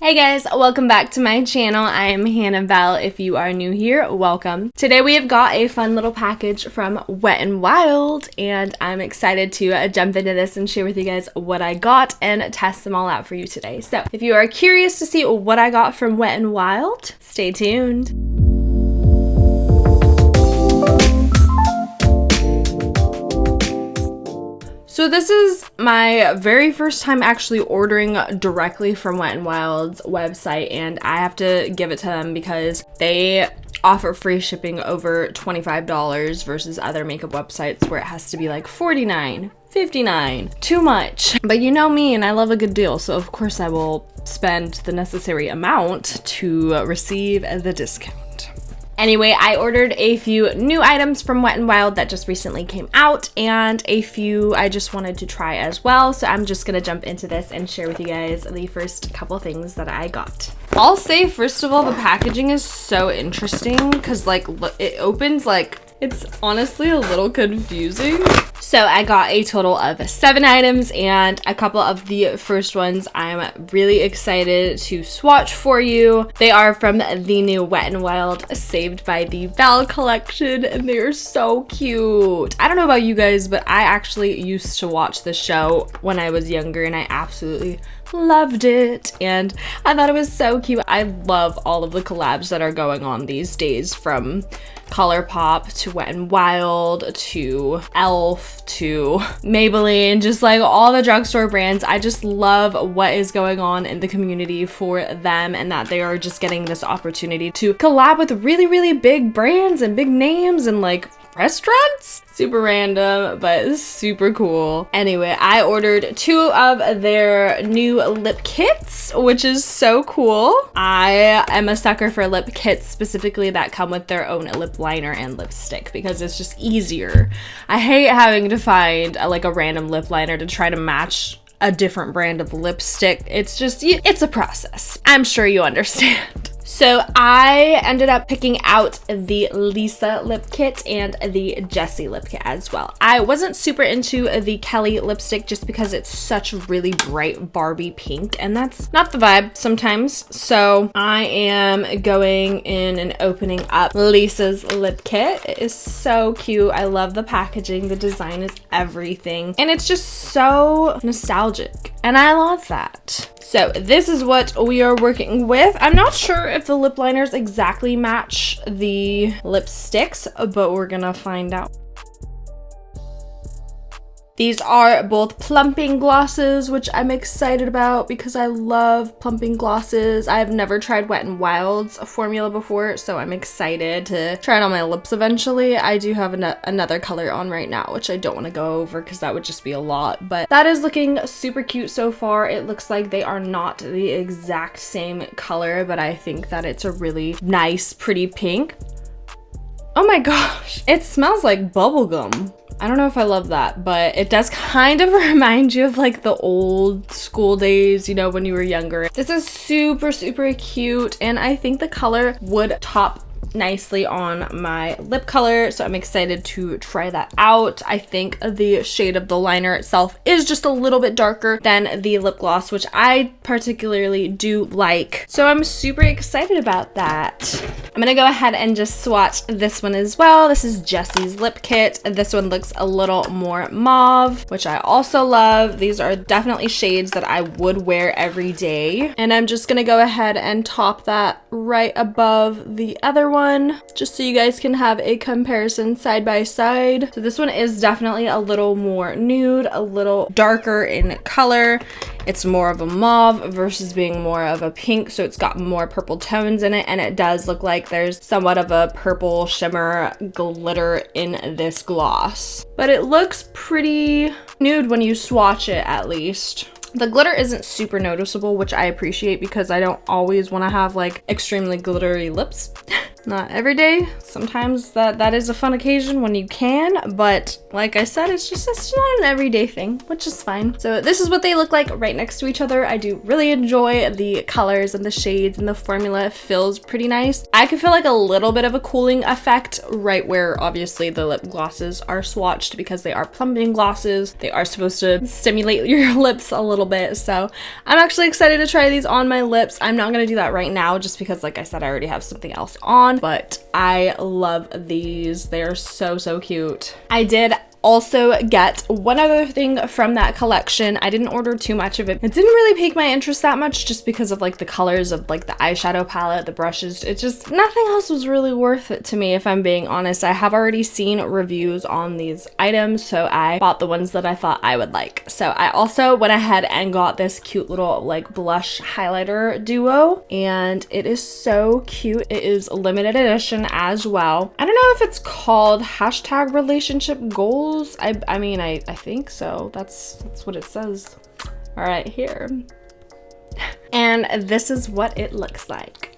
Hey guys, welcome back to my channel. I am Hannah. If you are new here, welcome. Today we have got a fun little package from Wet n Wild, and I'm excited to jump into this and share with you guys what I got and test them all out for you today. So if you are curious to see what I got from Wet n Wild, stay tuned. So this is my very first time actually ordering directly from Wet n Wild's website, and I have to give it to them because they offer free shipping over $25 versus other makeup websites where it has to be like $49, $59, too much. But you know me and I love a good deal, so of course I will spend the necessary amount to receive the discount. Anyway, I ordered a few new items from Wet n Wild that just recently came out, and a few I just wanted to try as well. So I'm just gonna jump into this and share with you guys the first couple things that I got. I'll say, first of all, the packaging is so interesting because like it opens like, it's honestly a little confusing. So I got a total of 7 items, and a couple of the first ones I'm really excited to swatch for you. They are from the new Wet n Wild Saved by the Belle collection, and they are so cute. I don't know about you guys, but I actually used to watch the show when I was younger, and I absolutely loved it, and I thought it was so cute. I love all of the collabs that are going on these days, from ColourPop to Wet n Wild to Elf to Maybelline, just like all the drugstore brands. I just love what is going on in the community for them, and that they are just getting this opportunity to collab with really big brands and big names and like restaurants. Super random, but super cool. Anyway, I ordered 2 of their new lip kits, which is so cool. I am a sucker for lip kits, specifically that come with their own lip liner and lipstick, because it's just easier. I hate having to find a random lip liner to try to match a different brand of lipstick. It's just, it's a process. I'm sure you understand. So I ended up picking out the Lisa lip kit and the Jessie lip kit as well. I wasn't super into the Kelly lipstick just because it's such really bright Barbie pink, and that's not the vibe sometimes. So I am going in and opening up Lisa's lip kit. It is so cute. I love the packaging. The design is everything, and it's just so nostalgic, and I love that. So this is what we are working with. I'm not sure if the lip liners exactly match the lipsticks, but we're gonna find out. These are both plumping glosses, which I'm excited about because I love plumping glosses. I've never tried Wet n Wild's formula before, so I'm excited to try it on my lips eventually. I do have another color on right now, which I don't want to go over because that would just be a lot, but that is looking super cute so far. It looks like they are not the exact same color, but I think that it's a really nice, pretty pink. Oh my gosh, it smells like bubblegum. I don't know if I love that, but it does kind of remind you of like the old school days, you know, when you were younger. This is super cute, and I think the color would top nicely on my lip color, so I'm excited to try that out. I think the shade of the liner itself is just a little bit darker than the lip gloss, which I particularly do like, so I'm super excited about that. I'm gonna go ahead and just swatch this one as well. This is Jessie's lip kit. This one looks a little more mauve, which I also love. These are definitely shades that I would wear every day, and I'm just gonna go ahead and top that right above the other one, just so you guys can have a comparison side by side. So this one is definitely a little more nude, a little darker in color. It's more of a mauve versus being more of a pink, so it's got more purple tones in it, and it does look like there's somewhat of a purple shimmer glitter in this gloss. But it looks pretty nude when you swatch it, at least. The glitter isn't super noticeable, which I appreciate because I don't always want to have like extremely glittery lips. Not every day. Sometimes that is a fun occasion when you can, but like I said, it's not an everyday thing, which is fine. So this is what they look like right next to each other. I do really enjoy the colors and the shades, and the formula feels pretty nice. I can feel like a little bit of a cooling effect right where obviously the lip glosses are swatched, because they are plumping glosses. They are supposed to stimulate your lips a little bit. So I'm actually excited to try these on my lips. I'm not gonna do that right now just because, like I said, I already have something else on, but I love these. They are so, so cute. I did also get one other thing from that collection. I didn't order too much of it. It didn't really pique my interest that much just because of like the colors of like the eyeshadow palette, the brushes. It just, nothing else was really worth it to me, if I'm being honest. I have already seen reviews on these items, so I bought the ones that I thought I would like. So I also went ahead and got this cute little like blush highlighter duo, and it is so cute. It is limited edition as well. I don't know if it's called #relationship_goals. I mean, I think so. That's what it says right here. And this is what it looks like.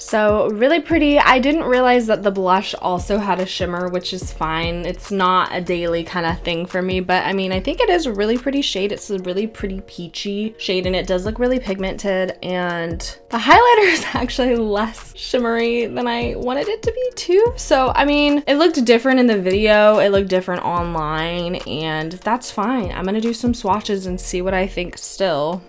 So really pretty. I didn't realize that the blush also had a shimmer, which is fine. It's not a daily kind of thing for me, but I mean, I think it is a really pretty shade. It's a really pretty peachy shade, and it does look really pigmented, and the highlighter is actually less shimmery than I wanted it to be too. So I mean, it looked different in the video, it looked different online, and that's fine. I'm gonna do some swatches and see what I think still.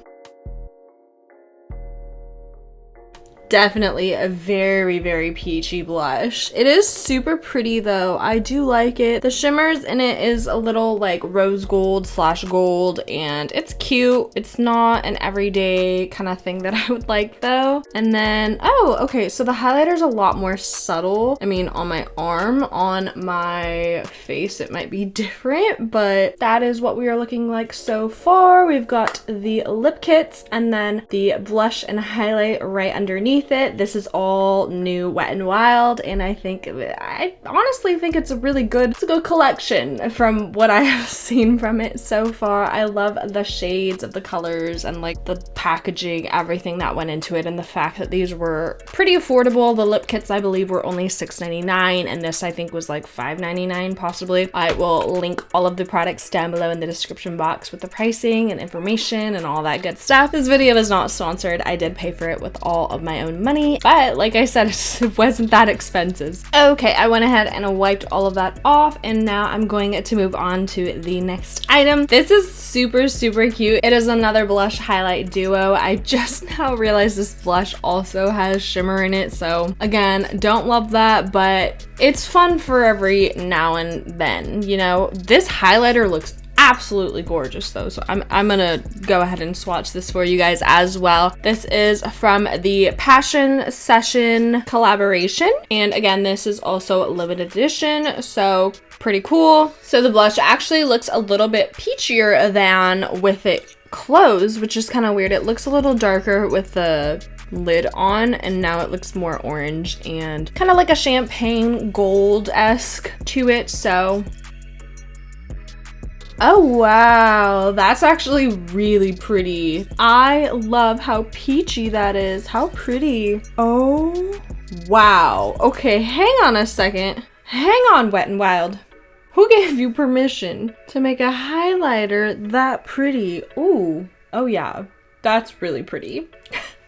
Definitely a very, very peachy blush. It is super pretty though. I do like it. The shimmers in it is a little like rose gold / gold, and it's cute. It's not an everyday kind of thing that I would like though. And then, oh, okay, so the highlighter's a lot more subtle. I mean, on my arm, on my face, it might be different, but that is what we are looking like so far. We've got the lip kits and then the blush and highlight right underneath it. This is all new Wet n Wild, and I honestly think it's a good collection from what I have seen from it so far. I love the shades of the colors and like the packaging, everything that went into it, and the fact that these were pretty affordable. The lip kits I believe were only $6.99, and this I think was like $5.99 possibly. I will link all of the products down below in the description box with the pricing and information and all that good stuff. This video is not sponsored. I did pay for it with all of my own money, but like I said, it wasn't that expensive. Okay, I went ahead and wiped all of that off, and now I'm going to move on to the next item. This is super, super cute. It is another blush highlight duo. I just now realized this blush also has shimmer in it, so again, don't love that, but it's fun for every now and then, you know. This highlighter looks absolutely gorgeous though, so I'm gonna go ahead and swatch this for you guys as well. This is from the Passion Session collaboration, and again, this is also limited edition, so pretty cool. So the blush actually looks a little bit peachier than with it closed, which is kind of weird. It looks a little darker with the lid on, and now it looks more orange and kind of like a champagne gold-esque to it. So oh wow, that's actually really pretty. I love how peachy that is. How pretty. Oh wow. Okay, hang on a second. Hang on, Wet n Wild. Who gave you permission to make a highlighter that pretty? Ooh, oh yeah, that's really pretty.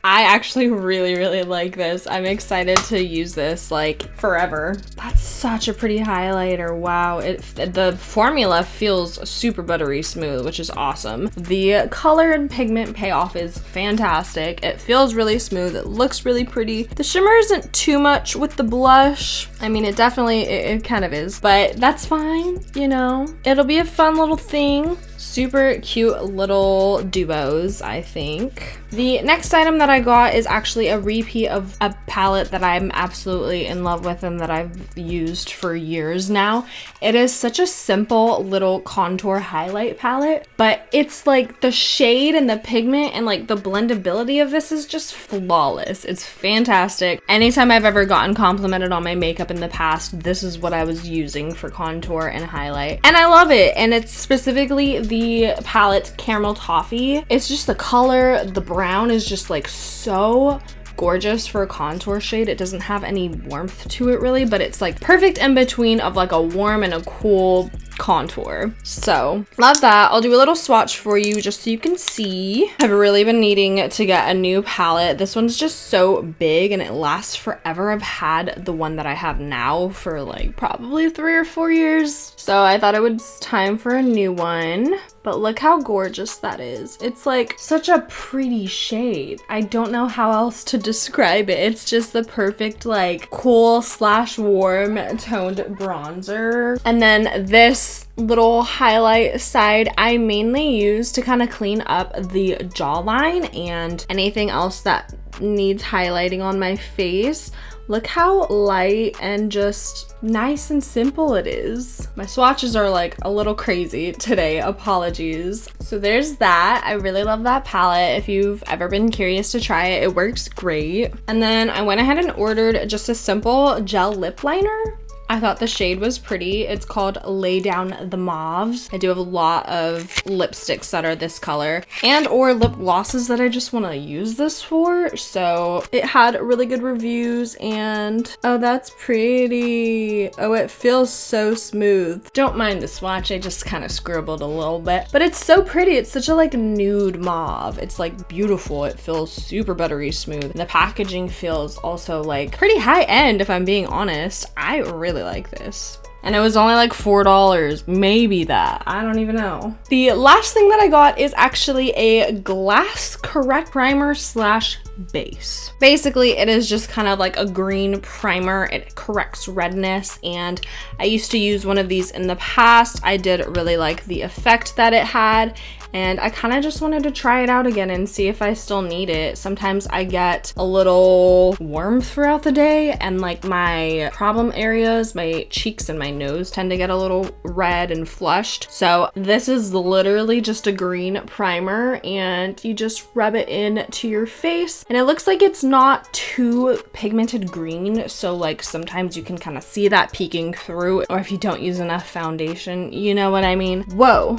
I actually really, really like this. I'm excited to use this like forever. That's such a pretty highlighter. Wow, the formula feels super buttery smooth, which is awesome. The color and pigment payoff is fantastic. It feels really smooth. It looks really pretty. The shimmer isn't too much with the blush. I mean, it definitely, it kind of is, but that's fine, you know? It'll be a fun little thing. Super cute little duos, I think. The next item that I got is actually a repeat of a palette that I'm absolutely in love with and that I've used for years now. It is such a simple little contour highlight palette, but it's like the shade and the pigment and like the blendability of this is just flawless. It's fantastic. Anytime I've ever gotten complimented on my makeup in the past, this is what I was using for contour and highlight. And I love it. And it's specifically the palette Caramel Toffee. It's just the color, the brown is just like so gorgeous for a contour shade. It doesn't have any warmth to it really, but it's like perfect in between of like a warm and a cool contour. So love that. I'll do a little swatch for you just so you can see. I've really been needing to get a new palette. This one's just so big and it lasts forever. I've had the one that I have now for like probably 3 or 4 years. So I thought it was time for a new one. But look how gorgeous that is. It's like such a pretty shade. I don't know how else to describe it. It's just the perfect like cool / warm toned bronzer. And then this little highlight side I mainly use to kind of clean up the jawline and anything else that needs highlighting on my face. Look how light and just nice and simple it is. My swatches are like a little crazy today, apologies. So there's that. I really love that palette. If you've ever been curious to try it, it works great. And then I went ahead and ordered just a simple gel lip liner. I thought the shade was pretty. It's called Lay Down the Mauves. I do have a lot of lipsticks that are this color and or lip glosses that I just want to use this for. So it had really good reviews and oh, that's pretty. Oh, it feels so smooth. Don't mind the swatch. I just kind of scribbled a little bit, but it's so pretty. It's such a like nude mauve. It's like beautiful. It feels super buttery smooth. And the packaging feels also like pretty high end if I'm being honest. I really like this. And it was only like $4, maybe that. I don't even know. The last thing that I got is actually a glass correct primer / base. Basically, it is just kind of like a green primer. It corrects redness, and I used to use one of these in the past. I did really like the effect that it had, and I kind of just wanted to try it out again and see if I still need it. Sometimes I get a little warm throughout the day, and like my problem areas, my cheeks and my nose tend to get a little red and flushed. So this is literally just a green primer, and you just rub it into your face, and it looks like it's not too pigmented green. So like sometimes you can kind of see that peeking through, or if you don't use enough foundation, you know what I mean? Whoa.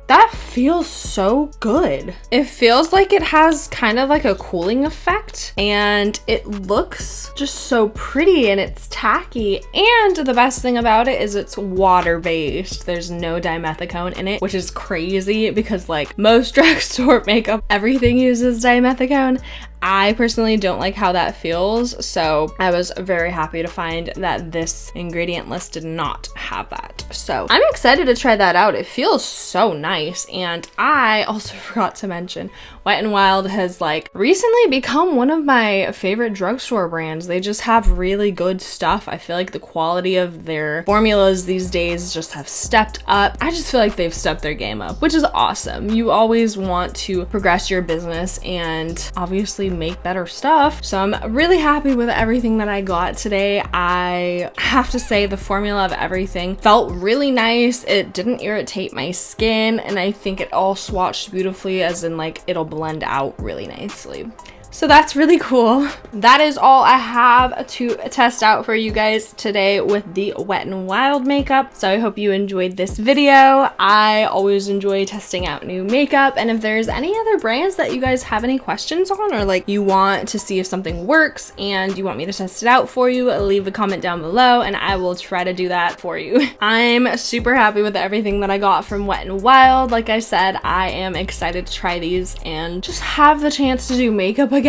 That feels so good. It feels like it has kind of like a cooling effect, and it looks just so pretty and it's tacky. And the best thing about it is it's water-based. There's no dimethicone in it, which is crazy because like most drugstore makeup, everything uses dimethicone. I personally don't like how that feels, so I was very happy to find that this ingredient list did not have that. So I'm excited to try that out. It feels so nice. And I also forgot to mention, Wet n Wild has like recently become one of my favorite drugstore brands. They just have really good stuff. I feel like the quality of their formulas these days just have stepped up. I just feel like they've stepped their game up, which is awesome. You always want to progress your business and obviously make better stuff. So I'm really happy with everything that I got today. I have to say the formula of everything felt really nice. It didn't irritate my skin, and I think it all swatched beautifully, as in like it'll blend out really nicely. So that's really cool. That is all I have to test out for you guys today with the Wet n Wild makeup. So I hope you enjoyed this video. I always enjoy testing out new makeup, and if there's any other brands that you guys have any questions on, or like you want to see if something works and you want me to test it out for you, leave a comment down below and I will try to do that for you. I'm super happy with everything that I got from Wet n Wild. Like I said, I am excited to try these and just have the chance to do makeup again.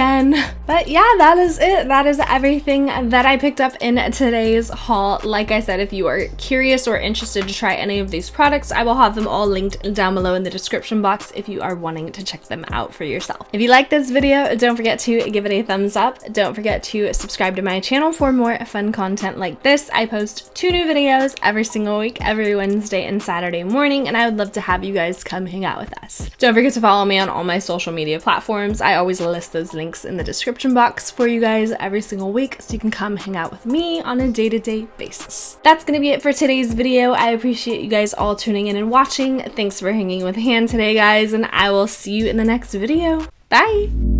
But yeah, that is it. That is everything that I picked up in today's haul. Like I said, if you are curious or interested to try any of these products, I will have them all linked down below in the description box if you are wanting to check them out for yourself. If you like this video, don't forget to give it a thumbs up. Don't forget to subscribe to my channel for more fun content like this. I post 2 new videos every single week, every Wednesday and Saturday morning, and I would love to have you guys come hang out with us. Don't forget to follow me on all my social media platforms. I always list those links in the description box for you guys every single week, so you can come hang out with me on a day-to-day basis. That's gonna be it for today's video. I appreciate you guys all tuning in and watching. Thanks for hanging with hand today, guys, and I will see you in the next video. Bye!